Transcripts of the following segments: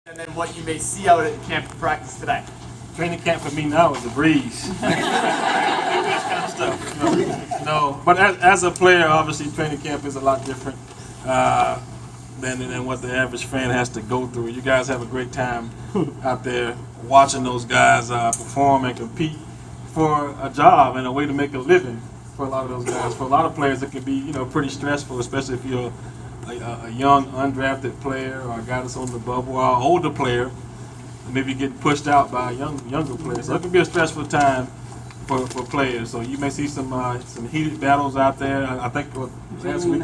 and then what you may see out at camp and practice today? Training camp for me now is a breeze. That kind of stuff. No, but as a player, obviously training camp is a lot different than what the average fan has to go through. You guys have a great time out there watching those guys perform and compete for a job and a way to make a living for a lot of those guys. For a lot of players, it can be pretty stressful, especially if you're a young undrafted player or a guy that's on the bubble or an older player. Maybe get pushed out by a younger player. So it can be a stressful time for players. So you may see some heated battles out there. I think last week,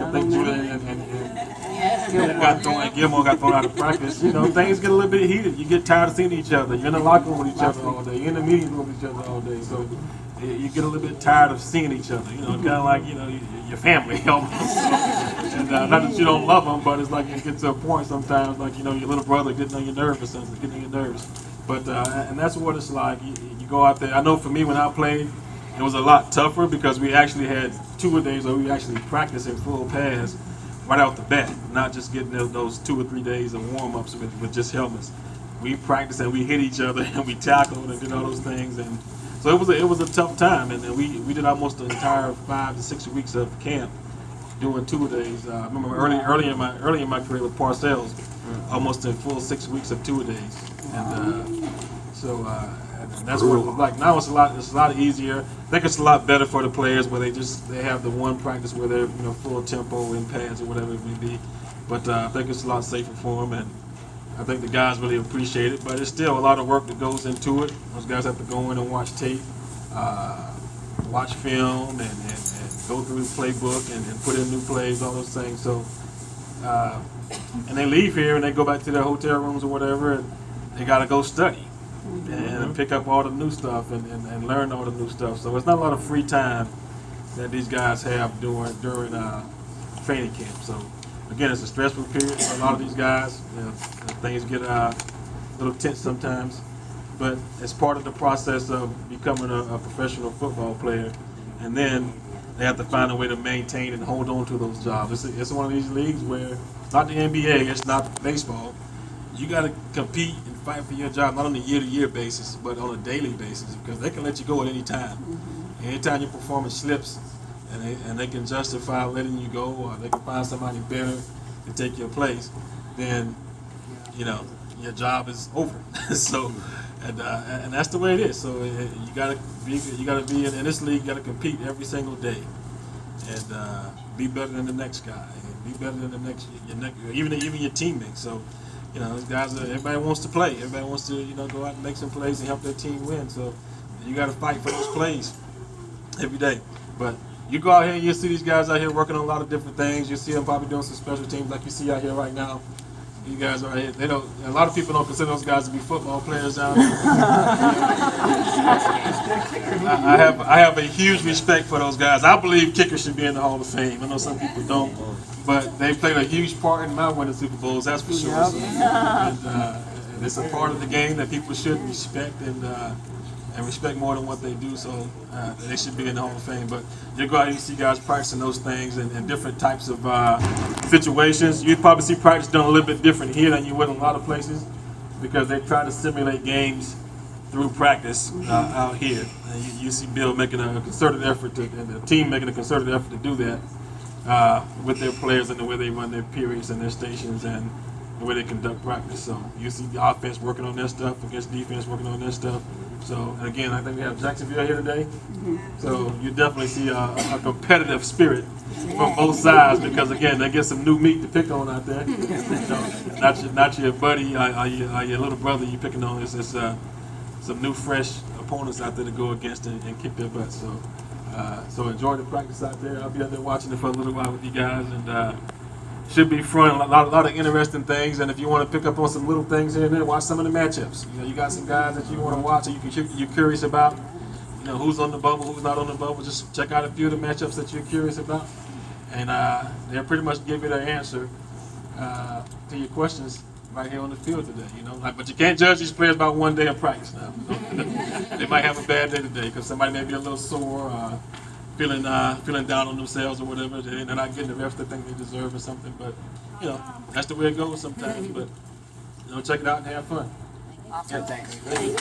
Judah and Gilmore got thrown out of practice. Things get a little bit heated. You get tired of seeing each other. You're in the locker room with each other all day. You're in the meeting room with each other all day. So you get a little bit tired of seeing each other. Kind of like your family almost. And not that you don't love them, but it's like you get to a point sometimes, like your little brother getting on your nerves or something, getting on your nerves. But and that's what it's like. You go out there. I know for me when I played, it was a lot tougher because we actually had 2 days where we actually practiced in full pads right out the bat, not just getting those 2 or 3 days of warm-ups with just helmets. We practiced and we hit each other and we tackled and did all those things, and so it was a tough time. And we did almost the entire 5 to 6 weeks of camp doing 2 days. I remember early in my career with Parcells, almost a full 6 weeks of 2 days, and and that's what it was like. Now it's a lot easier. I think it's a lot better for the players where they have the one practice where they're full tempo in pads or whatever it may be. But I think it's a lot safer for them, and I think the guys really appreciate it. But it's still a lot of work that goes into it. Those guys have to go in and watch tape, watch film, and go through the playbook and put in new plays, all those things. So, and they leave here and they go back to their hotel rooms or whatever, and they got to go study and pick up all the new stuff and learn all the new stuff. So it's not a lot of free time that these guys have during training camp. So again, it's a stressful period for a lot of these guys. Things get a little tense sometimes, but it's part of the process of becoming a professional football player. And then they have to find a way to maintain and hold on to those jobs. It's one of these leagues where it's not the NBA, it's not baseball. You got to compete and fight for your job, not on a year-to-year basis, but on a daily basis, because they can let you go at any time. Anytime your performance slips, and they can justify letting you go, or they can find somebody better to take your place, then your job is over. So, and that's the way it is. So you gotta be in this league. You gotta compete every single day, and be better than the next guy, and be better than even your teammates. So, these guys everybody wants to play. Everybody wants to go out and make some plays and help their team win. So you got to fight for those plays every day. But you go out here and you see these guys out here working on a lot of different things. You see them probably doing some special teams like you see out here right now. You guys are here. They don't. A lot of people don't consider those guys to be football players down here. I have a huge respect for those guys. I believe kickers should be in the Hall of Fame. I know some people don't, but they played a huge part in my winning Super Bowls. That's for sure. So, and it's a part of the game that people should respect and respect more than what they do. So they should be in the Hall of Fame. But you go out and you see guys practicing those things and different types of situations. You'd probably see practice done a little bit different here than you would in a lot of places, because they try to simulate games through practice out here. And you see Bill making a concerted effort and the team making a concerted effort to do that with their players and the way they run their periods and their stations and the way they conduct practice. So you see the offense working on their stuff against defense working on their stuff. So, and again, I think we have Jacksonville here today. So you definitely see a competitive spirit from both sides, because again, they get some new meat to pick on out there. Not your buddy or your little brother you picking on. It's some new fresh opponents out there to go against and kick their butts. So enjoy the practice out there. I'll be out there watching it for a little while with you guys, and should be fun. A lot of interesting things. And if you want to pick up on some little things here and there, watch some of the matchups. You got some guys that you want to watch and you're curious about. Who's on the bubble, who's not on the bubble. Just check out a few of the matchups that you're curious about, and they'll pretty much give you their answer to your questions right here on the field today. But you can't judge these players by one day of practice now. They might have a bad day today because somebody may be a little sore, feeling down on themselves or whatever. They're not getting the reps they think they deserve or something. But that's the way it goes sometimes. But Check it out and have fun. Good, thanks.